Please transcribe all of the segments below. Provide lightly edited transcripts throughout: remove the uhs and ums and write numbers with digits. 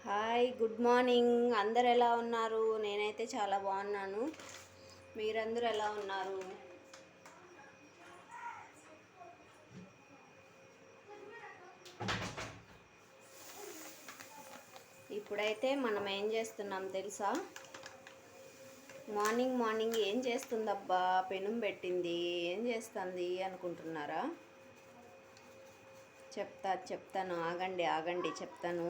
Hi, good morning. అందరు ఎలా ఉన్నారు? నేనైతే చాలా బాగున్నాను. మీరందరూ ఎలా ఉన్నారు? ఇప్పుడైతే మనం ఏం చేస్తున్నాం తెలుసా? మార్నింగ్ మార్నింగ్ ఏం చేస్తుందబ్బా, పెనుం పెట్టింది, ఏం చేస్తుంది అనుకుంటున్నారా? చెప్తాను, ఆగండి చెప్తాను.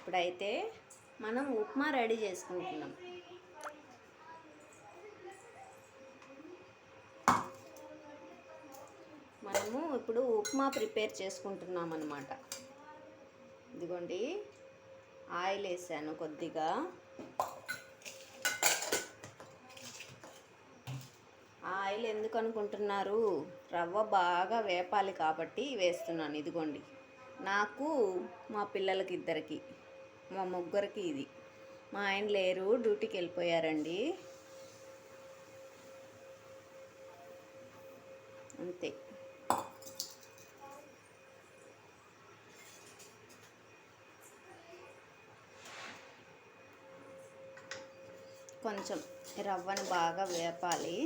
ఇప్పుడైతే మనం ఉప్మా రెడీ చేసుకుంటున్నాం. మనము ఇప్పుడు ఉప్మా ప్రిపేర్ చేసుకుంటున్నాం అన్నమాట. ఇదిగోండి, ఆయిల్ వేసాను కొద్దిగా. ఆయిల్ ఎందుకు అనుకుంటున్నారు? రవ్వ బాగా వేపాలి కాబట్టి వేస్తున్నాను. ఇదిగోండి, నాకు, మా పిల్లలకి ఇద్దరికి, మా ముగ్గురికి ఇది. మా ఆయన లేరు, డ్యూటీకి వెళ్ళిపోయారండి. అంతే. కొంచెం రవ్వను బాగా వేపాలి.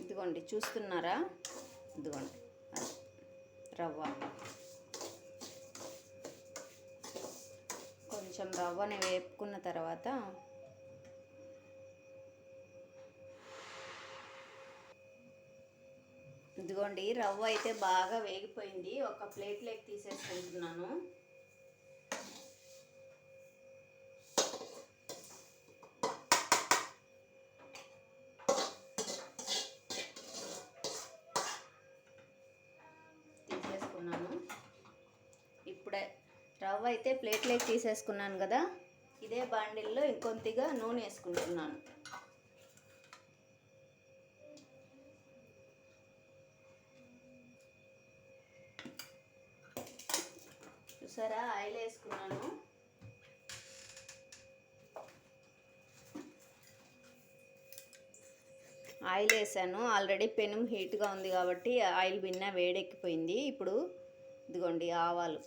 ఇదిగోండి, చూస్తున్నారా? ఇదిగోండి రవ్వ. కొంచెం రవ్వని వేపుకున్న తర్వాత ఇదిగోండి, రవ్వ అయితే బాగా వేగిపోయింది. ఒక ప్లేట్లోకి తీసేసుకుంటున్నాను. ఇప్పుడే రవ్వ అయితే ప్లేట్లోకి తీసేసుకున్నాను కదా. ఇదే బాండిల్లో ఇంకొంతిగా నూనె వేసుకుంటున్నాను. చూసారా, ఆయిల్ వేసుకున్నాను. ఆయిల్ వేసాను. ఆల్రెడీ పెనం హీట్గా ఉంది కాబట్టి ఆయిల్ బిన్న వేడెక్కిపోయింది. ఇప్పుడు ఇదిగోండి ఆవాలు.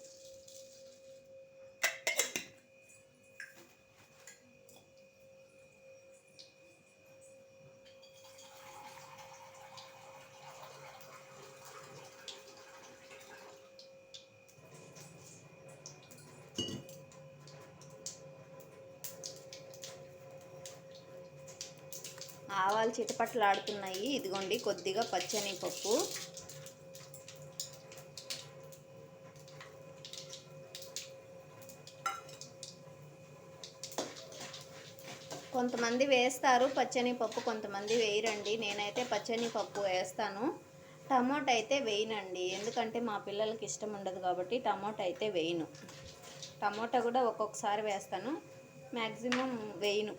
ఆవాలు చిటపట్లాడుతున్నాయి. ఇదిగోండి కొద్దిగా పచ్చనిపప్పు, కొంతమంది వేస్తారు పచ్చనిపప్పు, కొంతమంది వేయరండి. నేనైతే పచ్చనిపప్పు వేస్తాను. టమోటా అయితే వేయనండి, ఎందుకంటే మా పిల్లలకి ఇష్టం ఉండదు కాబట్టి టమోటా అయితే వేయను. టమోటా కూడా ఒక్కొక్కసారి వేస్తాను, మ్యాక్సిమం వేయను.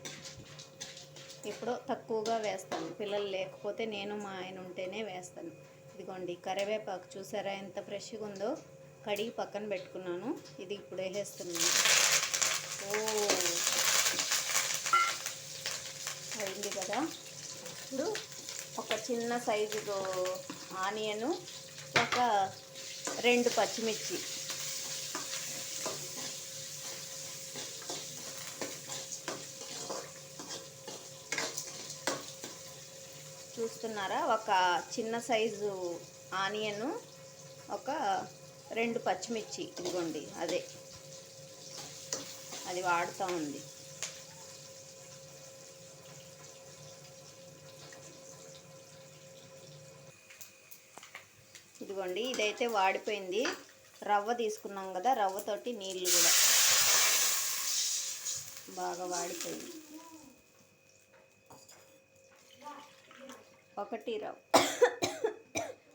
ఎప్పుడో తక్కువగా వేస్తాను. పిల్లలు లేకపోతే నేను, మా ఆయన ఉంటేనే వేస్తాను. ఇదిగోండి కరివేపాకు, చూసారా ఎంత ఫ్రెష్గా ఉందో. కడిగి పక్కన పెట్టుకున్నాను. ఇది ఇప్పుడు వేసేస్తున్నాను. అయింది కదా. ఇప్పుడు ఒక చిన్న సైజు ఆనియను, ఒక 2 పచ్చిమిర్చి, చూస్తున్నారా, ఒక చిన్న సైజు ఆనియను, ఒక 2 పచ్చిమిర్చి. ఇదిగోండి అది వాడుతూ ఉంది. ఇదిగోండి, ఇదైతే వాడిపోయింది. రవ్వ తీసుకున్నాం కదా, రవ్వతోటి నీళ్ళు కూడా బాగా వాడిపోయింది.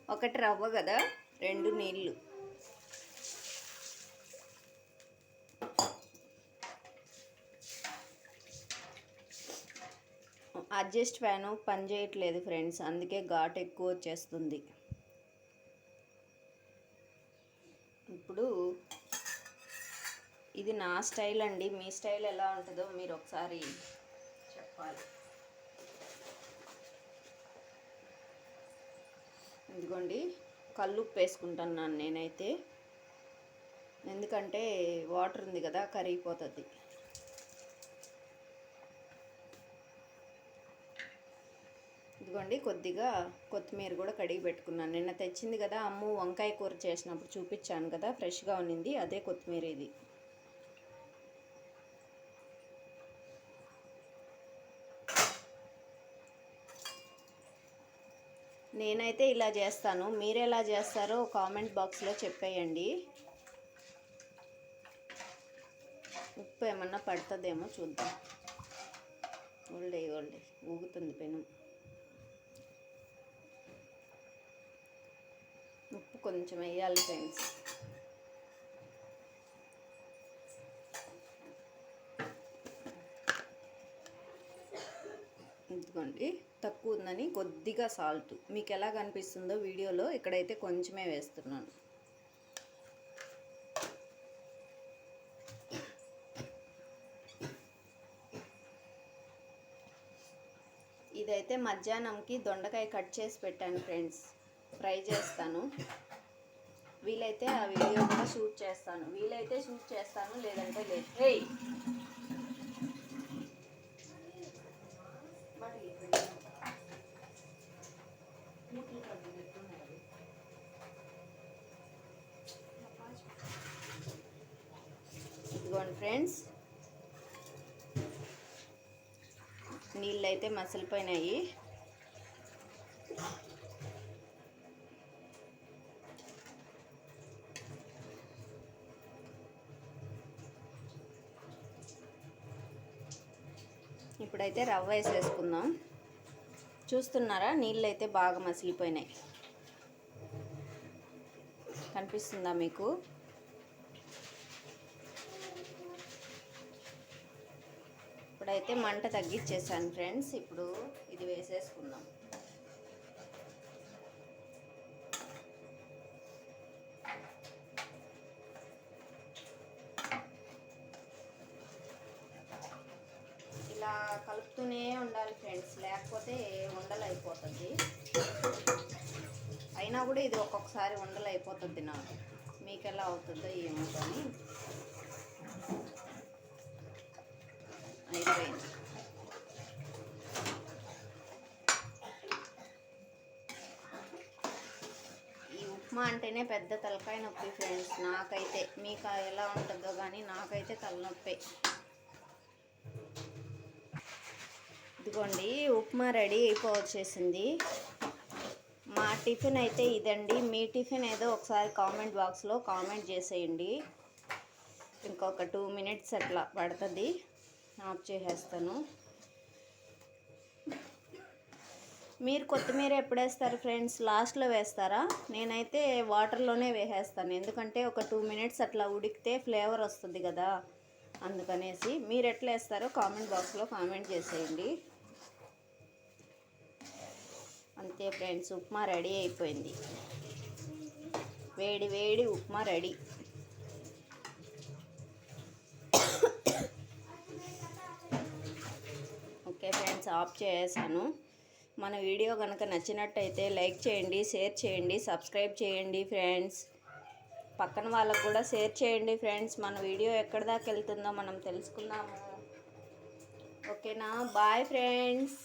ఒకటి రవ్వ కదా, 2 నీళ్ళు. అడ్జస్ట్ ఫ్యాను పని చేయట్లేదు ఫ్రెండ్స్, అందుకే ఘాటు ఎక్కువ వచ్చేస్తుంది. ఇప్పుడు ఇది నా స్టైల్ అండి, మీ స్టైల్ ఎలా ఉంటుందో మీరు ఒకసారి చెప్పాలి. ఇదిగోండి కల్లుప్పు వేసుకుంటున్నాను నేనైతే, ఎందుకంటే వాటర్ ఉంది కదా కరిగిపోతుంది. ఇదిగోండి కొద్దిగా కొత్తిమీర కూడా కడిగి పెట్టుకున్నాను. నిన్న తెచ్చింది కదా అమ్ము, వంకాయ కూర చేసినప్పుడు చూపించాను కదా, ఫ్రెష్గా ఉన్నింది, అదే కొత్తిమీర ఇది. నేనైతే ఇలా చేస్తాను, మీరు ఎలా చేస్తారో కామెంట్ బాక్స్లో చెప్పేయండి. ఉప్పు ఏమన్నా పడుతుందేమో చూద్దాం. ఓల్డే ఊగుతుంది పెను. ఉప్పు కొంచెం వేయాలి ఫ్రెండ్స్. ఇదిగోండి తక్కువ ఉందని కొద్దిగా సాల్ట్, మీకు ఎలా కనిపిస్తుందో వీడియోలో, ఇక్కడైతే కొంచెమే వేస్తున్నాను. ఇదైతే మధ్యాహ్నంకి దొండకాయ కట్ చేసి పెట్టాను ఫ్రెండ్స్, ఫ్రై చేస్తాను. వీలైతే ఆ వీడియో కూడా షూట్ చేస్తాను, లేదంటే లేదు. ఇదిగోండి ఫ్రెండ్స్, నీళ్ళు అయితే మసిలిపోయినాయి. ఇప్పుడైతే రవ్వ వేసేసుకుందాం. చూస్తున్నారా, నీళ్ళు అయితే బాగా మసిలిపోయినాయి, కనిపిస్తుందా మీకు? ఇప్పుడైతే మంట తగ్గించేసాను ఫ్రెండ్స్. ఇప్పుడు ఇది వేసేసుకుందాం. ఇలా కలుపుతూనే ఉండాలి ఫ్రెండ్స్, లేకపోతే ఉండలు అయిపోతుంది. అయినా కూడా ఇది ఒక్కొక్కసారి ఉండలు అయిపోతుంది నాకు, మీకు ఎలా అవుతుందో ఏమో కానీ అయిపోయింది. ఈ ఉప్మా అంటేనే పెద్ద తలకాయ నొప్పి ఫ్రెండ్స్ నాకైతే, మీకు ఎలా ఉంటుందో కానీ నాకైతే తలనొప్పి. ఇదిగోండి ఉప్మా రెడీ అయిపోవచ్చేసింది. మా టిఫిన్ అయితే ఇదండి. మీ టిఫిన్ ఏదో ఒకసారి కామెంట్ బాక్స్లో కామెంట్ చేసేయండి. ఇంకొక 2 minutes అట్లా పడుతుంది, ఆఫ్ చేసేస్తాను. మీరు కొత్తిమీర ఎప్పుడు వేస్తారు ఫ్రెండ్స్? లాస్ట్లో వేస్తారా? నేనైతే వాటర్లోనే వేసేస్తాను, ఎందుకంటే ఒక 2 minutes అట్లా ఉడికితే ఫ్లేవర్ వస్తుంది కదా, అందుకనేసి. మీరు ఎట్లా వేస్తారో కామెంట్ బాక్స్లో కామెంట్ చేసేయండి. అంతే ఫ్రెండ్స్, ఉప్మా రెడీ అయిపోయింది. వేడి వేడి upma ready. Okay friends, of చేసాను. మన వీడియో కనుక నచ్చినట్టయితే లైక్ చేయండి, షేర్ చేయండి, సబ్స్క్రైబ్ చేయండి ఫ్రెండ్స్. పక్కన వాళ్ళకు కూడా షేర్ చేయండి ఫ్రెండ్స్. మన వీడియో ఎక్కడి దాకా వెళ్తుందో మనం తెలుసుకుందాము. ఓకేనా? Bye friends.